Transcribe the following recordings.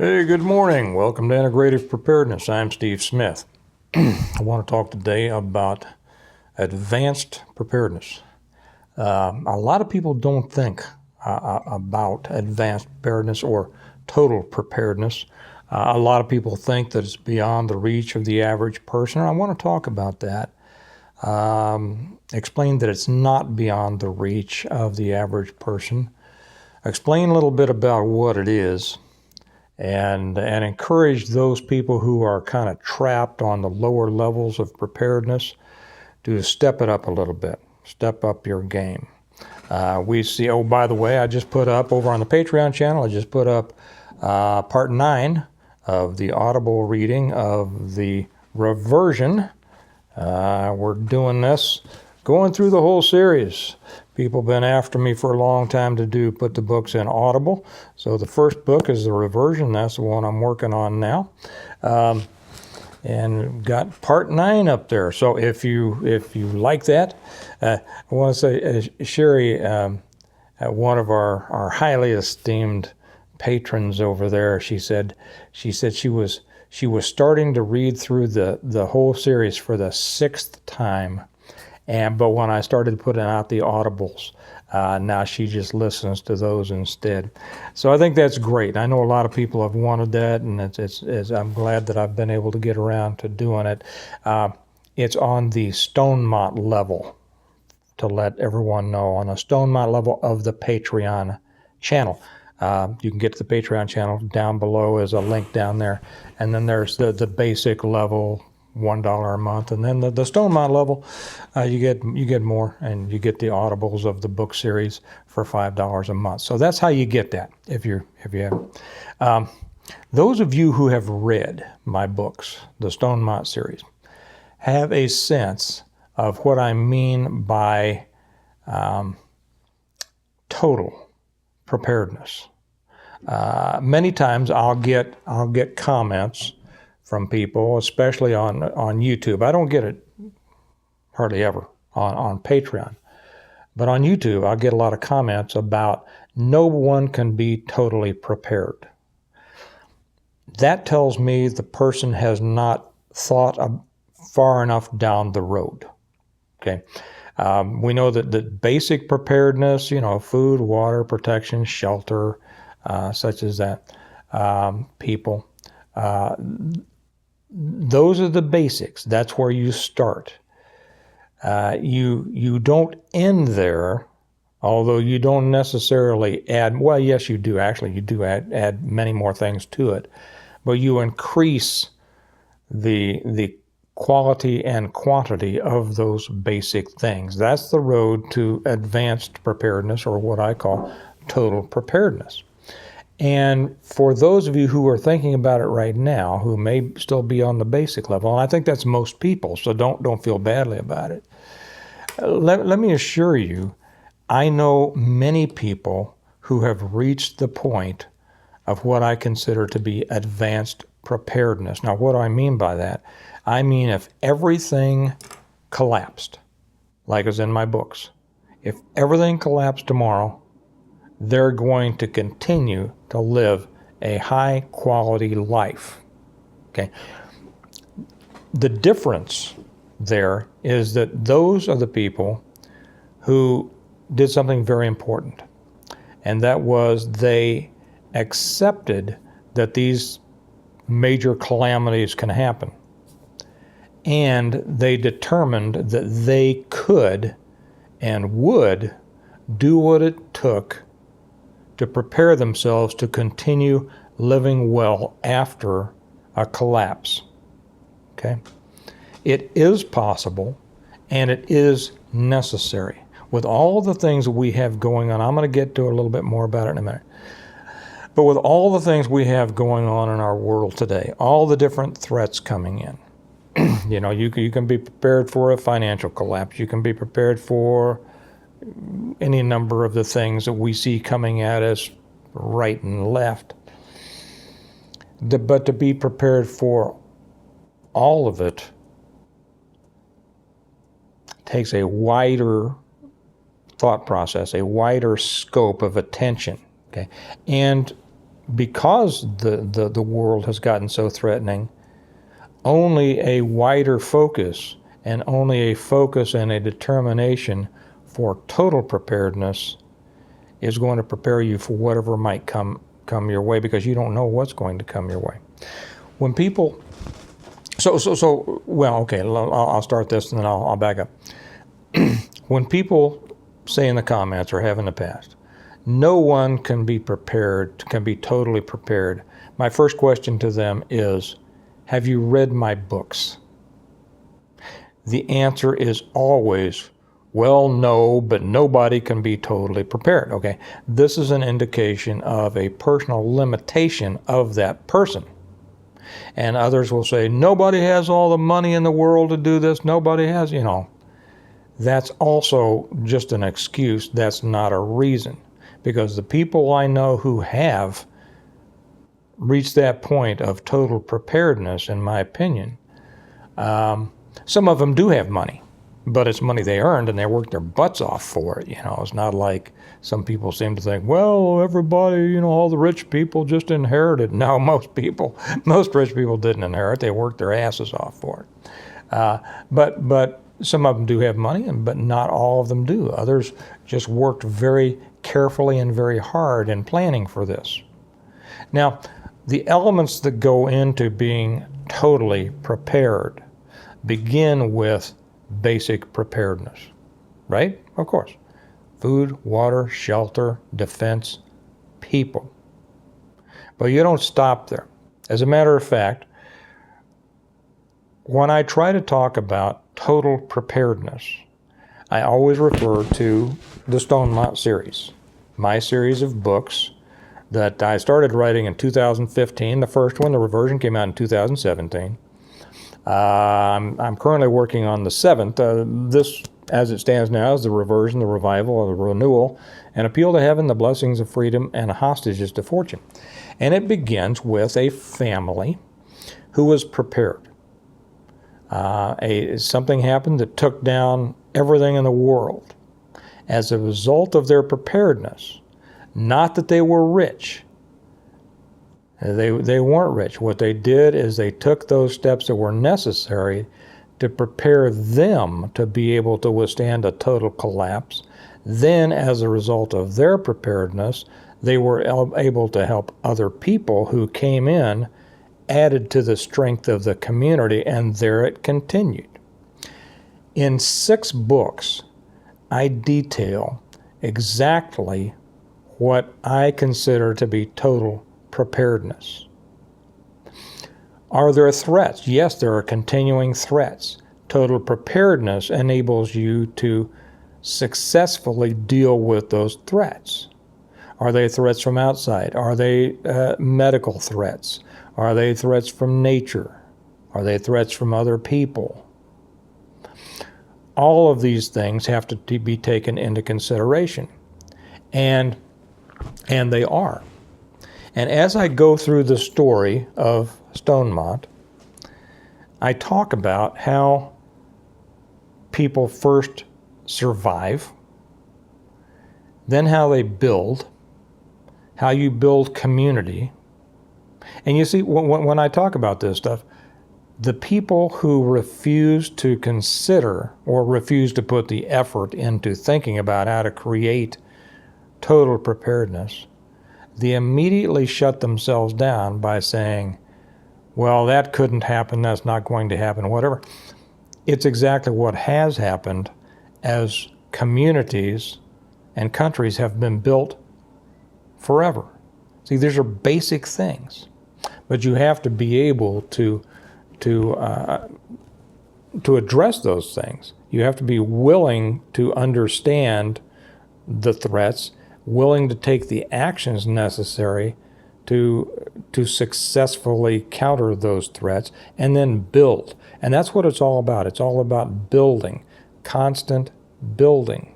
Hey, good morning. Welcome to Integrative Preparedness. I'm Steve Smith. I want to talk today about advanced preparedness. A lot of people don't think about advanced preparedness or total preparedness. A lot of people think that it's beyond the reach of the average person. I want to talk about that. Explain that it's not beyond the reach of the average person. Explain a little bit about what it is. And encourage those people who are kind of trapped on the lower levels of preparedness to step it up a little bit, step up your game. We see, oh, by the way, I just put up over on the Patreon channel, I just put up part 9 of the audible reading of the reversion. We're doing this, going through the whole series. People have been after me for a long time to put the books in Audible. So the first book is the reversion. That's the one I'm working on now. And got part 9 up there. So if you like that, I want to say Sherry, one of our highly esteemed patrons over there, she said she was starting to read through the whole series for the 6th time. But when I started putting out the audibles, now she just listens to those instead. So I think that's great. I know a lot of people have wanted that, and I'm glad that I've been able to get around to doing it. It's on the Stonemont level, to let everyone know, on the Stonemont level of the Patreon channel. You can get to the Patreon channel. Down below is a link down there. And then there's the basic level, $1 a month, and then the Stonemont level, you get more, and you get the audibles of the book series for $5 a month. So that's how you get that if you haven't. Those of you who have read my books, the Stonemont series, have a sense of what I mean by total preparedness. Many times I'll get comments from people, especially on YouTube. I don't get it hardly ever on Patreon. But on YouTube, I'll get a lot of comments about no one can be totally prepared. That tells me the person has not thought far enough down the road. Okay. We know that the basic preparedness, food, water, protection, shelter, such as that, people, those are the basics. That's where you start. You don't end there, although you don't necessarily add, well, yes, you do. Actually, you do add many more things to it. But you increase the quality and quantity of those basic things. That's the road to advanced preparedness, or what I call total preparedness. And for those of you who are thinking about it right now, who may still be on the basic level, and I think that's most people, so don't feel badly about it. Let me assure you, I know many people who have reached the point of what I consider to be advanced preparedness. Now, what do I mean by that? I mean, if everything collapsed, like is in my books, if everything collapsed tomorrow, they're going to continue to live a high quality life. Okay. The difference there is that those are the people who did something very important. And that was they accepted that these major calamities can happen. And they determined that they could and would do what it took to prepare themselves to continue living well after a collapse. Okay? It is possible, and it is necessary. With all the things we have going on, I'm going to get to a little bit more about it in a minute. But with all the things we have going on in our world today, all the different threats coming in, you can be prepared for a financial collapse. You can be prepared for any number of the things that we see coming at us right and left. But to be prepared for all of it takes a wider thought process, a wider scope of attention. Okay, and because the world has gotten so threatening, only a wider focus and only a focus and a determination for total preparedness is going to prepare you for whatever might come your way, because you don't know what's going to come your way. When people, well, okay, I'll start this and then I'll back up. When people say in the comments or have in the past, no one can be prepared, can be totally prepared, my first question to them is, have you read my books? The answer is always, well, no, but nobody can be totally prepared. Okay, this is an indication of a personal limitation of that person. And others will say, nobody has all the money in the world to do this. Nobody has, That's also just an excuse. That's not a reason. Because the people I know who have reached that point of total preparedness, in my opinion, some of them do have money, but it's money they earned and they worked their butts off for it. It's not like some people seem to think, well, everybody, all the rich people just inherited. No, most rich people didn't inherit. They worked their asses off for it. But some of them do have money, but not all of them do. Others just worked very carefully and very hard in planning for this. Now, the elements that go into being totally prepared begin with basic preparedness, right? Of course. Food, water, shelter, defense, people. But you don't stop there. As a matter of fact, when I try to talk about total preparedness, I always refer to the Stonemont series, my series of books that I started writing in 2015. The first one, the reversion, came out in 2017. I'm currently working on the seventh. This, as it stands now, is the reversion, the revival, or the renewal, an appeal to heaven, the blessings of freedom, and hostages to fortune. And it begins with a family who was prepared. Something happened that took down everything in the world. As a result of their preparedness, not that they were rich. They weren't rich. What they did is they took those steps that were necessary to prepare them to be able to withstand a total collapse. Then, as a result of their preparedness, they were able to help other people who came in, added to the strength of the community, and there it continued. In 6 books, I detail exactly what I consider to be total preparedness. Are there threats? Yes, there are continuing threats. Total preparedness enables you to successfully deal with those threats. Are they threats from outside? Are they medical threats? Are they threats from nature? Are they threats from other people? All of these things have to be taken into consideration. And they are. And as I go through the story of Stonemont, I talk about how people first survive, then how they build, how you build community. And you see, when I talk about this stuff, the people who refuse to consider or refuse to put the effort into thinking about how to create total preparedness, they immediately shut themselves down by saying, well, that couldn't happen, that's not going to happen, whatever. It's exactly what has happened as communities and countries have been built forever. See, these are basic things, but you have to be able to address those things. You have to be willing to understand the threats, willing to take the actions necessary to successfully counter those threats, and then build. And that's what it's all about. It's all about building, constant building.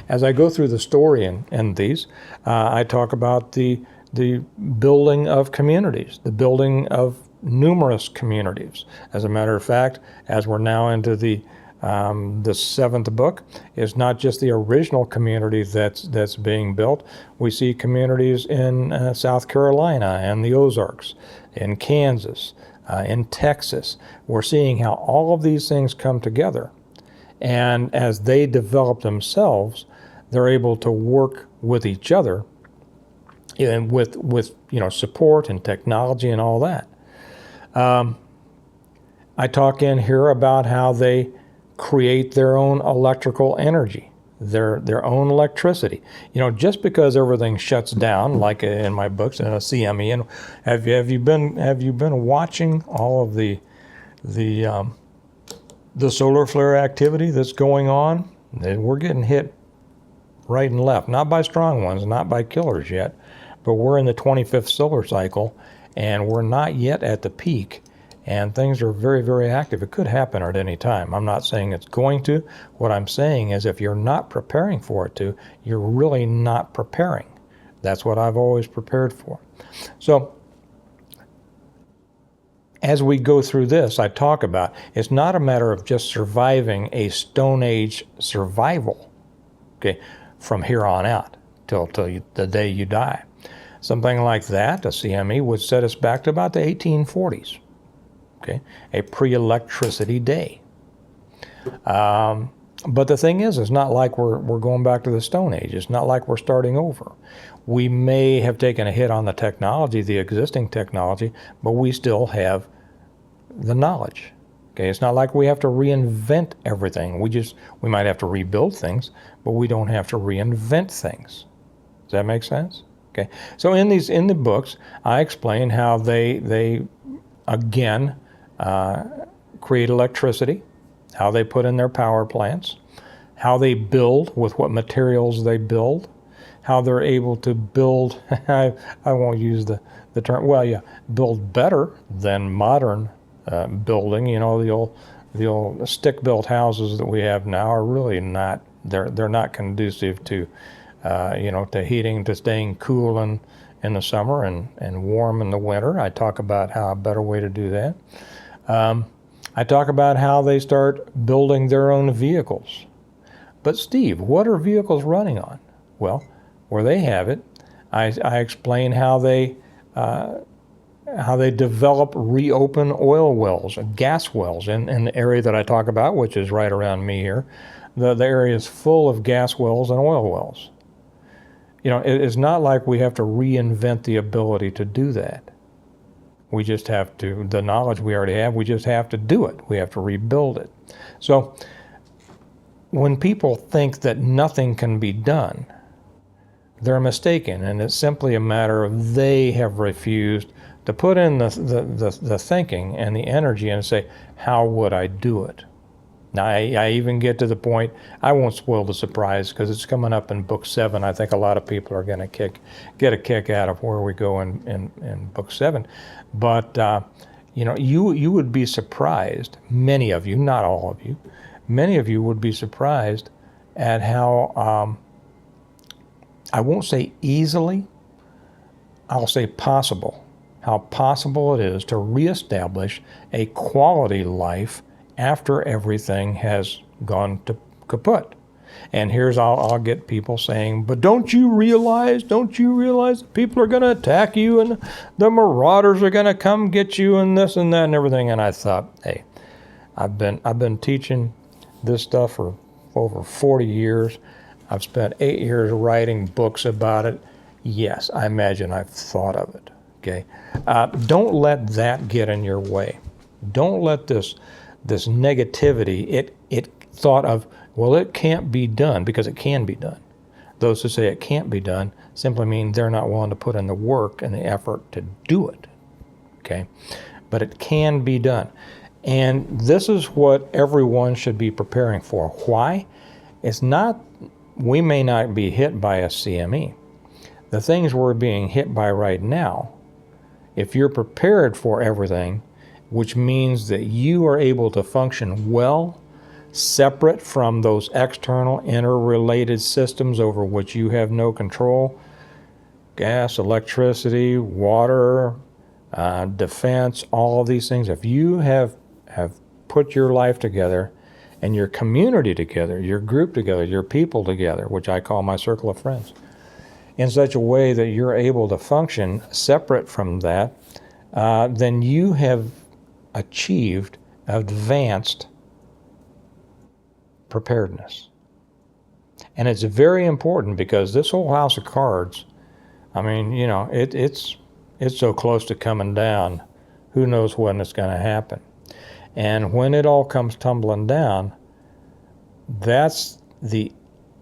As I go through the story in these, I talk about the building of communities, the building of numerous communities. As a matter of fact, as we're now into the The seventh book is not just the original community that's being built. We see communities in South Carolina and the Ozarks, in Kansas, in Texas. We're seeing how all of these things come together. And as they develop themselves, they're able to work with each other and with support and technology and all that. I talk in here about how they create their own electrical energy, their own electricity. Just because everything shuts down, like in my books, CME. And have you been watching all of the solar flare activity that's going on? We're getting hit right and left, not by strong ones, not by killers yet, but we're in the 25th solar cycle, and we're not yet at the peak. And things are very, very active. It could happen at any time. I'm not saying it's going to. What I'm saying is if you're not preparing for it to, you're really not preparing. That's what I've always prepared for. So as we go through this, I talk about it's not a matter of just surviving a Stone Age survival, okay, from here on out till the day you die. Something like that, a CME, would set us back to about the 1840s. Okay, a pre-electricity day. But the thing is, it's not like we're going back to the Stone Age. It's not like we're starting over. We may have taken a hit on the technology, the existing technology, but we still have the knowledge. Okay, it's not like we have to reinvent everything. We might have to rebuild things, but we don't have to reinvent things. Does that make sense? Okay, so in the books, I explain how they again create electricity, how they put in their power plants, how they build, with what materials they build, how they're able to build, I won't use the term, build better than modern building. The old stick-built houses that we have now are really not, they're not conducive to, to heating, to staying cool in the summer and warm in the winter. I talk about how a better way to do that. I talk about how they start building their own vehicles. But Steve, what are vehicles running on? Well, where they have it, I explain how they reopen oil wells, gas wells in the area that I talk about, which is right around me here. The area is full of gas wells and oil wells. It's not like we have to reinvent the ability to do that. We just have to, the knowledge we already have, we just have to do it. We have to rebuild it. So when people think that nothing can be done, they're mistaken, and it's simply a matter of they have refused to put in the thinking and the energy and say, how would I do it? Now, I even get to the point, I won't spoil the surprise because it's coming up in book 7. I think a lot of people are going to get a kick out of where we go in book 7. But, you would be surprised, many of you, not all of you, many of you would be surprised at how, I won't say easily, I'll say possible, how possible it is to reestablish a quality life after everything has gone to kaput. And here's I'll get people saying, but don't you realize that people are going to attack you and the marauders are going to come get you and this and that and everything. And I thought, hey, I've been teaching this stuff for over 40 years. I've spent 8 years writing books about it. Yes, I imagine I've thought of it. Okay, don't let that get in your way. Don't let this negativity, it thought of, well, it can't be done, because it can be done. Those who say it can't be done simply mean they're not willing to put in the work and the effort to do it. Okay, but it can be done. And this is what everyone should be preparing for. Why? It's not, we may not be hit by a CME. The things we're being hit by right now, if you're prepared for everything, which means that you are able to function well, separate from those external interrelated systems over which you have no control, gas, electricity, water, defense, all of these things. If you have put your life together and your community together, your group together, your people together, which I call my circle of friends, in such a way that you're able to function separate from that, then you have achieved advanced preparedness. And it's very important, because this whole house of cards, I mean, you know, it's so close to coming down. Who knows when it's going to happen? And when it all comes tumbling down, that's the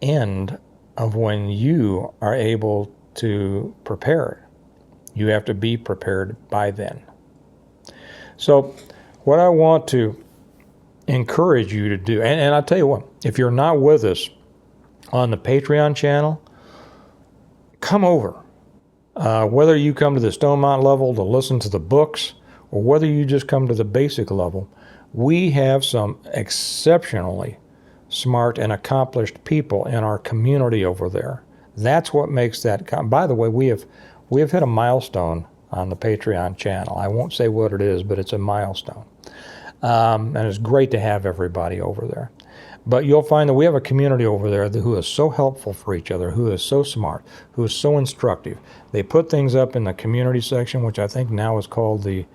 end of when you are able to prepare. You have to be prepared by then. So what I want to encourage you to do, and I'll tell you what, if you're not with us on the Patreon channel, come over. Whether you come to the Stone Mountain level to listen to the books, or whether you just come to the basic level, we have some exceptionally smart and accomplished people in our community over there. That's what makes that. By the way, we have hit a milestone on the Patreon channel. I won't say what it is, but it's a milestone. And it's great to have everybody over there. But you'll find that we have a community over there who is so helpful for each other, who is so smart, who is so instructive. They put things up in the community section, which I think now is called the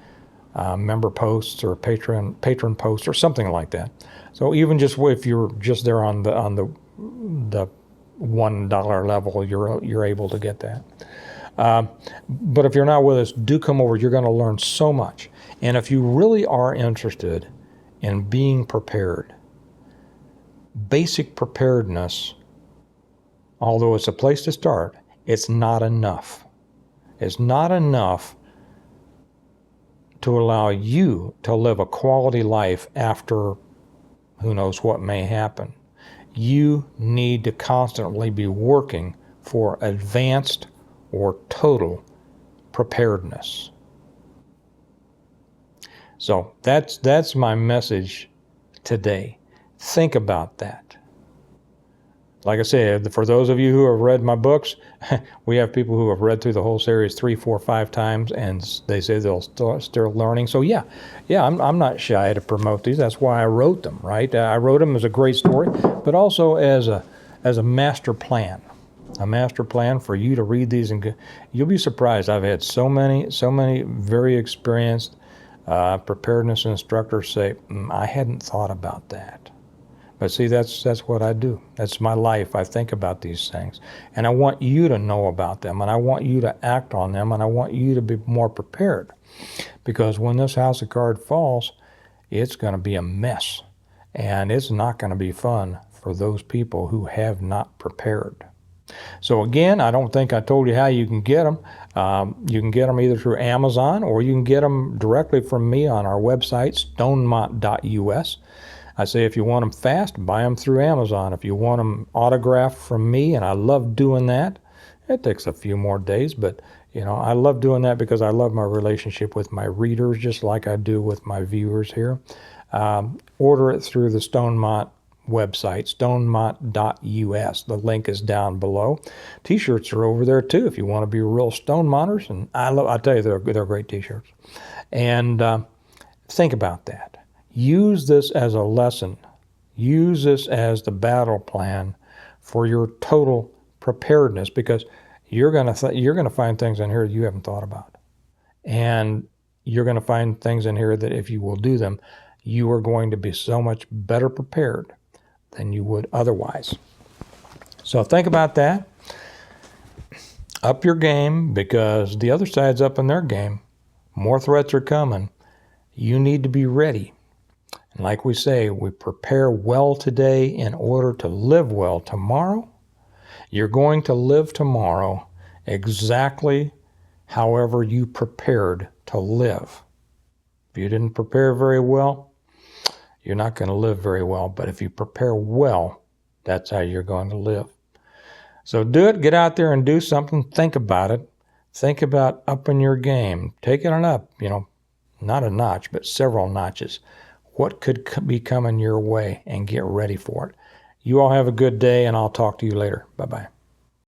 member posts or patron posts or something like that. So even just if you're just there on the $1 level, you're able to get that. But if you're not with us, do come over. You're going to learn so much. And if you really are interested in being prepared, basic preparedness, although it's a place to start, it's not enough. It's not enough to allow you to live a quality life after who knows what may happen. You need to constantly be working for advanced or total preparedness. So that's my message today. Think about that. Like I said, for those of you who have read my books, we have people who have read through the whole series 3, 4, 5 times, and they say they'll still learning. So yeah, I'm not shy to promote these. That's why I wrote them, right? I wrote them as a great story, but also as a master plan. A master plan for you to read these, and you'll be surprised. I've had so many very experienced preparedness instructors say, I hadn't thought about that. But see, that's what I do. That's my life. I think about these things. And I want you to know about them, and I want you to act on them, and I want you to be more prepared. Because when this house of cards falls, it's going to be a mess. And it's not going to be fun for those people who have not prepared. So again, I don't think I told you how you can get them. You can get them either through Amazon, or you can get them directly from me on our website, stonemont.us. I say if you want them fast, buy them through Amazon. If you want them autographed from me, and I love doing that, it takes a few more days, but you know, I love doing that because I love my relationship with my readers, just like I do with my viewers here. Order it through the Stonemont website, stonemont.us. The link is down below. T-shirts are over there too if you want to be real Stone Monters, and I tell you, they're great T-shirts. And think about that. Use this as a lesson. Use this as the battle plan for your total preparedness, because you're gonna find things in here you haven't thought about, and you're going to find things in here that if you will do them, you are going to be so much better prepared than you would otherwise. So think about that. Up your game, because the other side's up in their game. More threats are coming. You need to be ready. And like we say, we prepare well today in order to live well tomorrow. You're going to live tomorrow exactly however you prepared to live. If you didn't prepare very well, you're not going to live very well. But if you prepare well, that's how you're going to live. So do it. Get out there and do something. Think about it. Think about upping your game. Take it on up, not a notch, but several notches. What could be coming your way, and get ready for it. You all have a good day, and I'll talk to you later. Bye-bye.